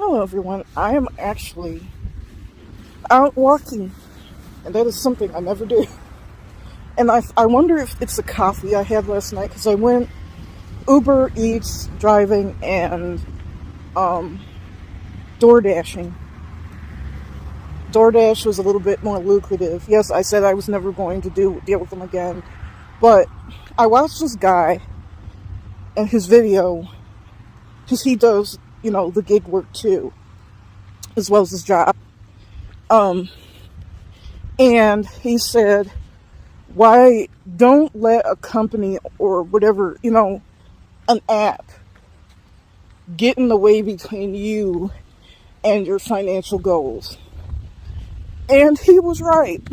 Hello, everyone. I am actually out walking, and that is something I never do. And I wonder if it's the coffee I had last night, because I went Uber Eats, driving, and door dashing. DoorDash was a little bit more lucrative. Yes, I said I was never going to deal with them again, but I watched this guy and his video, because he does, the gig work too, as well as his job. And he said, why don't let a company or whatever, an app get in the way between you and your financial goals. And he was right.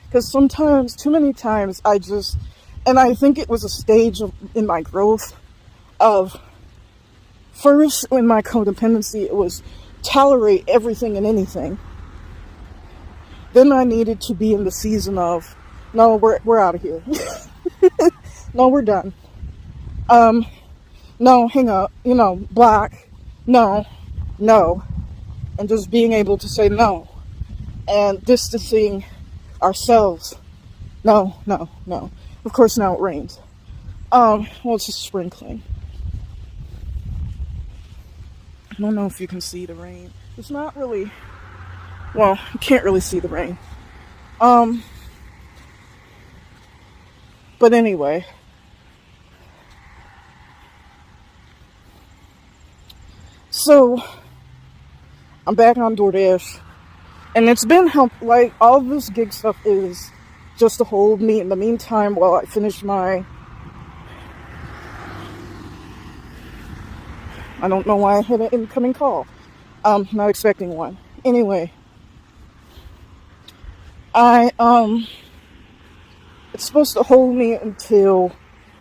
Because sometimes, too many times, and I think it was a stage in my growth of, first, in my codependency, it was tolerate everything and anything. Then I needed to be in the season of, no, we're out of here. No, we're done. No, hang up, block, no, and just being able to say no, and distancing ourselves. No. Of course, now it rains. Well, it's just sprinkling. I don't know if you can see the rain. It's not really, well, you can't really see the rain. But anyway. So, I'm back on DoorDash, and it's been like, all this gig stuff is just to hold me in the meantime while I finish I don't know why I had an incoming call. Not expecting one. Anyway, it's supposed to hold me until,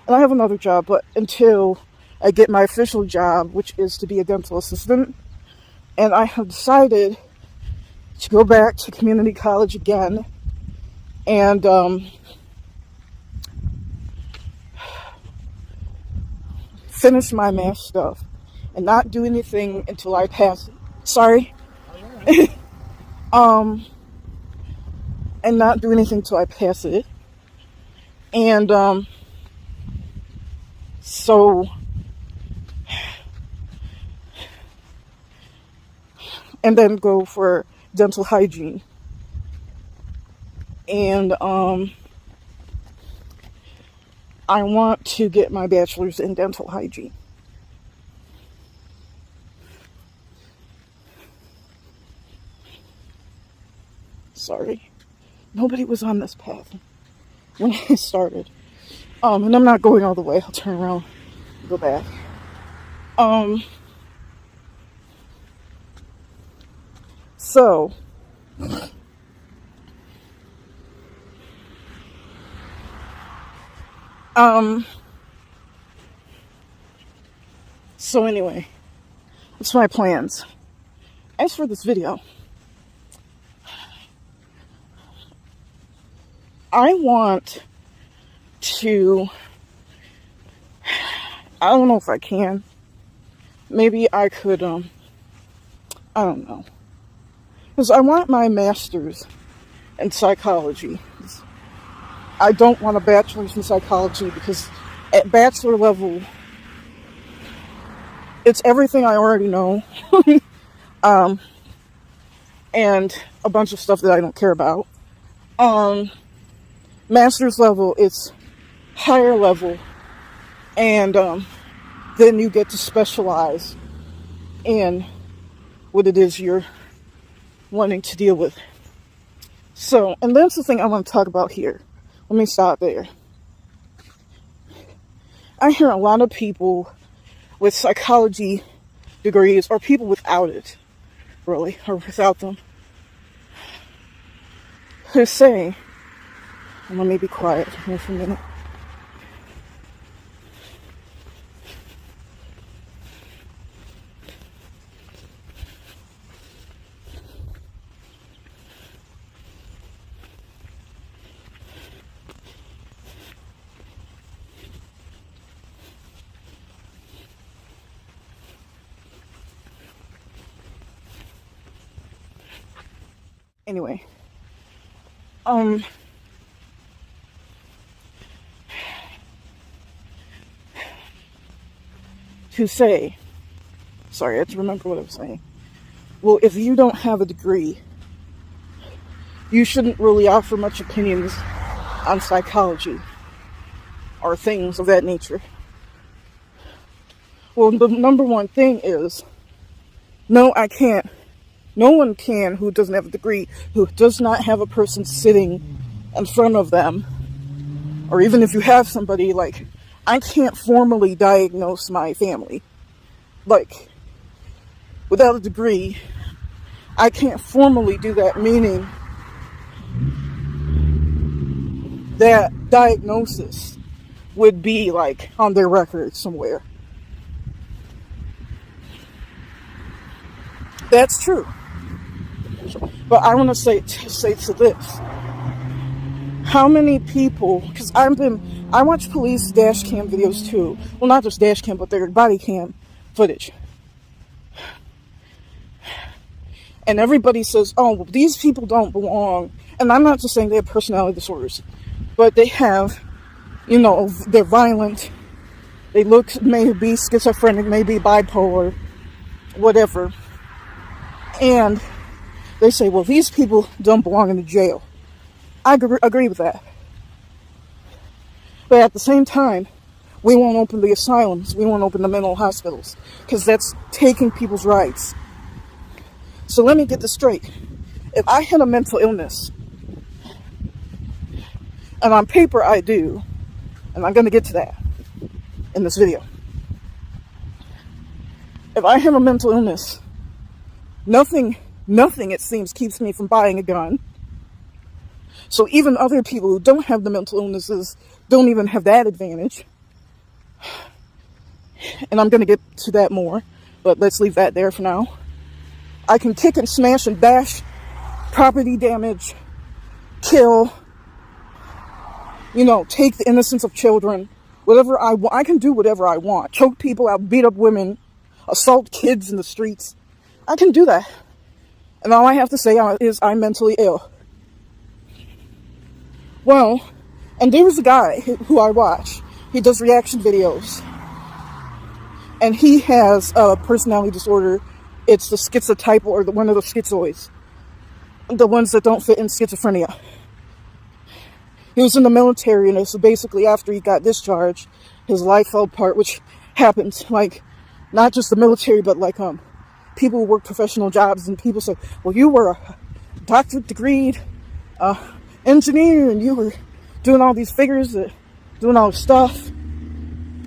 and I have another job, but until I get my official job, which is to be a dental assistant. And I have decided to go back to community college again and finish my math stuff and not do anything until I pass it. Sorry. And not do anything till I pass it. And and then go for dental hygiene. And I want to get my bachelor's in dental hygiene. Sorry. Nobody was on this path when I started. And I'm not going all the way. I'll turn around and go back. So anyway, that's my plans. As for this video, I want to, I don't know if I can. Maybe I could, I don't know. Because I want my master's in psychology. I don't want a bachelor's in psychology because at bachelor level, it's everything I already know. And a bunch of stuff that I don't care about. Master's level, it's higher level. And then you get to specialize in what it is you're wanting to deal with. So, and that's the thing I want to talk about here. Let me stop there. I hear a lot of people with psychology degrees, or people without it, really, or without them, who say, let me be quiet here for a minute. Anyway, um, to say, sorry, I have to remember what I was saying. Well, if you don't have a degree, you shouldn't really offer much opinions on psychology or things of that nature. Well, the number one thing is, no, I can't. No one can who doesn't have a degree, who does not have a person sitting in front of them, or even if you have somebody, like, I can't formally diagnose my family. Like, without a degree, I can't formally do that, meaning that diagnosis would be, like, on their record somewhere. That's true. But I want to say to this. How many people, because I watch police dash cam videos too. Well, not just dash cam, but their body cam footage. And everybody says, oh, well, these people don't belong. And I'm not just saying they have personality disorders, but they have, they're violent. They look, maybe schizophrenic, maybe bipolar, whatever. And they say, well, these people don't belong in the jail. I agree with that. But at the same time, we won't open the asylums. We won't open the mental hospitals. Because that's taking people's rights. So let me get this straight. If I had a mental illness, and on paper I do, and I'm going to get to that in this video. If I have a mental illness, nothing it seems keeps me from buying a gun. So even other people who don't have the mental illnesses don't even have that advantage. And I'm going to get to that more, but let's leave that there for now. I can kick and smash and bash, property damage, kill, take the innocence of children, whatever I want. I can do whatever I want. Choke people out, beat up women, assault kids in the streets. I can do that. And all I have to say is I'm mentally ill. Well, and there was a guy who I watch. He does reaction videos. And he has a personality disorder. It's the schizotype, or one of the schizoids. The ones that don't fit in schizophrenia. He was in the military, and so basically after he got discharged, his life fell apart, which happens, like, not just the military, but like people who work professional jobs, and people say, well, you were a doctorate degreed engineer, and you were doing all these figures, doing all this stuff.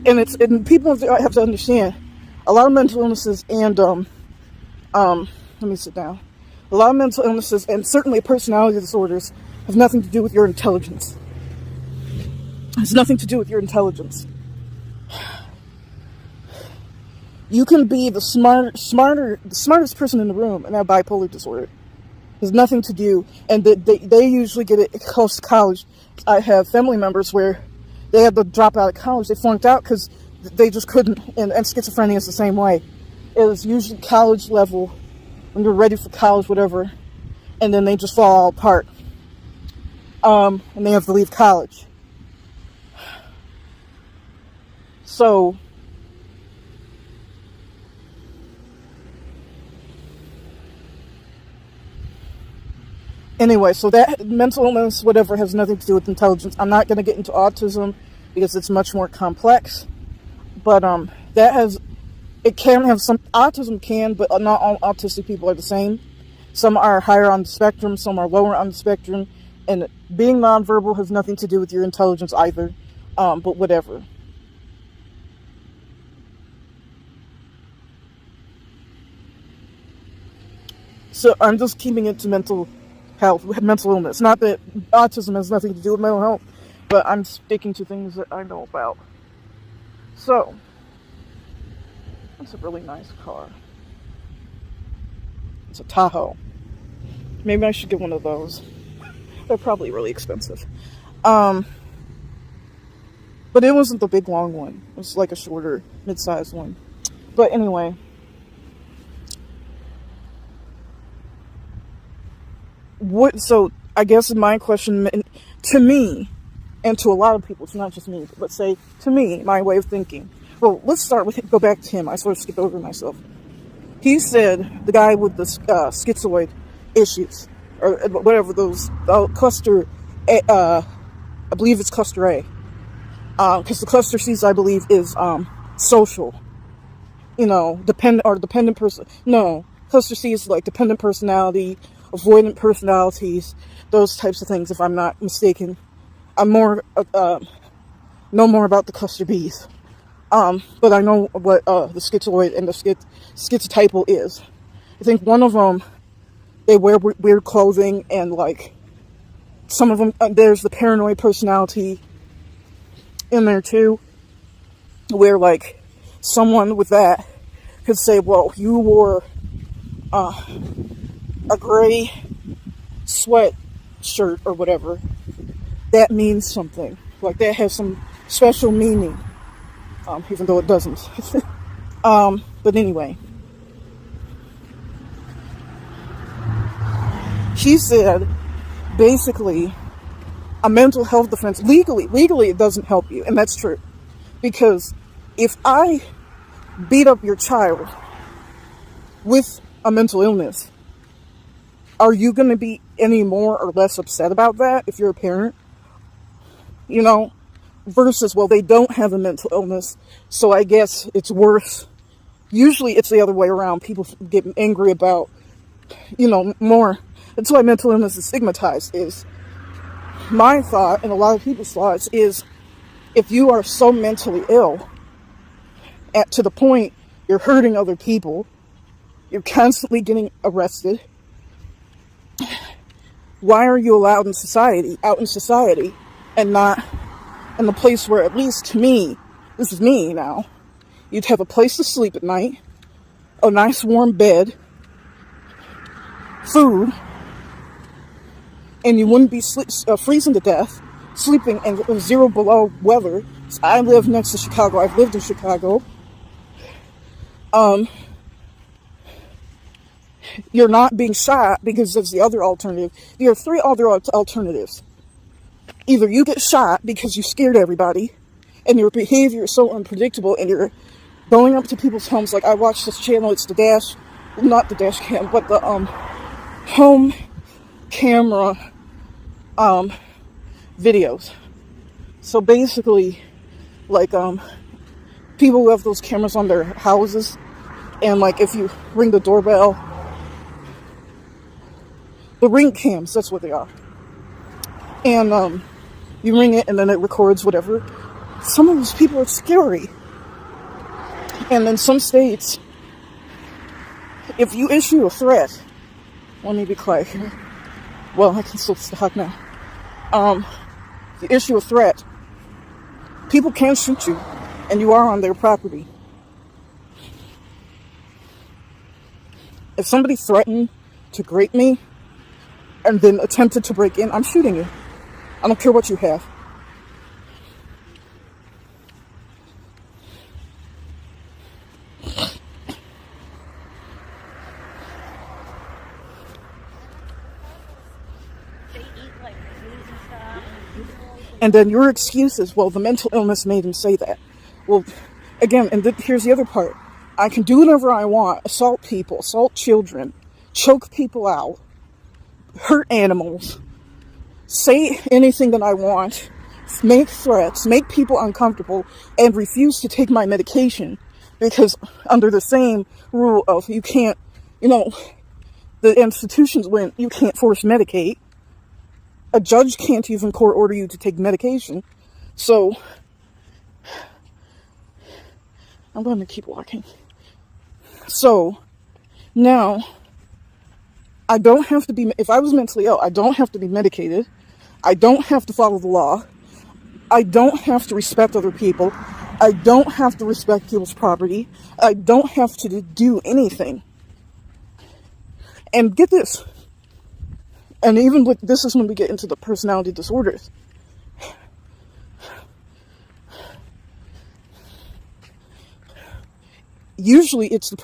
And people have to understand, a lot of mental illnesses and let me sit down. A lot of mental illnesses and certainly personality disorders have nothing to do with your intelligence. It has nothing to do with your intelligence. You can be the smartest person in the room and have bipolar disorder. There's nothing to do, and they usually get it close to college. I have family members where they had to drop out of college. They flunked out because they just couldn't, and schizophrenia is the same way. It was usually college level, when they're ready for college, whatever, and then they just fall all apart. And they have to leave college. So, anyway, so that mental illness, whatever, has nothing to do with intelligence. I'm not going to get into autism because it's much more complex. But it can have some, autism can, but not all autistic people are the same. Some are higher on the spectrum, some are lower on the spectrum. And being nonverbal has nothing to do with your intelligence either. But whatever. So I'm just keeping it to mental health, mental illness. Not that autism has nothing to do with mental health, but I'm sticking to things that I know about. So, that's a really nice car. It's a Tahoe. Maybe I should get one of those. They're probably really expensive. But it wasn't the big long one. It was like a shorter, mid-sized one. But anyway. So I guess my question to me, and to a lot of people, it's not just me, but let's say to me, my way of thinking. Well, let's go back to him. I sort of skipped over myself. He said, the guy with the schizoid issues, or whatever those, cluster, I believe it's cluster A. Because the cluster C's, I believe, is social. Dependent person. No, cluster C is like dependent personality, avoidant personalities, those types of things, if I'm not mistaken. I'm know more about the cluster B's. But I know what the schizoid and the schizotypal is. I think one of them, they wear weird clothing, and like some of them, there's the paranoid personality in there too, where like someone with that could say, well, you wore a gray sweatshirt or whatever, that means something, like that has some special meaning, even though it doesn't. But anyway, she said basically a mental health defense, legally it doesn't help you, and that's true, because if I beat up your child with a mental illness, are you going to be any more or less upset about that if you're a parent? Versus, well, they don't have a mental illness, so I guess it's worse. Usually it's the other way around. People get angry about, more. That's why mental illness is stigmatized. Is my thought, and a lot of people's thoughts, is if you are so mentally ill to the point you're hurting other people, you're constantly getting arrested, why are you allowed out in society, and not in the place where, at least to me, this is me now, you'd have a place to sleep at night, a nice warm bed, food, and you wouldn't be freezing to death, sleeping in 0 below weather. I live next to Chicago. I've lived in Chicago. You're not being shot, because that's the other alternative. There are 3 other alternatives. Either you get shot because you scared everybody, and your behavior is so unpredictable, and you're going up to people's homes. Like, I watched this channel, it's not the dash cam, but the home camera videos. So basically, like, people who have those cameras on their houses, and like if you ring the doorbell, the Ring cams, that's what they are, and you ring it and then it records whatever. Some of those people are scary. And in some states, if you issue a threat, let me be quiet here. Well, I can still talk now. If you issue a threat, people can shoot you, and you are on their property. If somebody threatened to grape me and then attempted to break in, I'm shooting you. I don't care what you have. And then your excuse is, well, the mental illness made him say that. Well, again, and here's the other part. I can do whatever I want, assault people, assault children, choke people out, hurt animals, say anything that I want, make threats, make people uncomfortable, and refuse to take my medication, because under the same rule of you can't, the institutions went, you can't force medicate. A judge can't even court order you to take medication. So, I'm going to keep walking. So, now, I don't have to be, if I was mentally ill, I don't have to be medicated. I don't have to follow the law. I don't have to respect other people. I don't have to respect people's property. I don't have to do anything. And get this. And even with this is when we get into the personality disorders. Usually it's the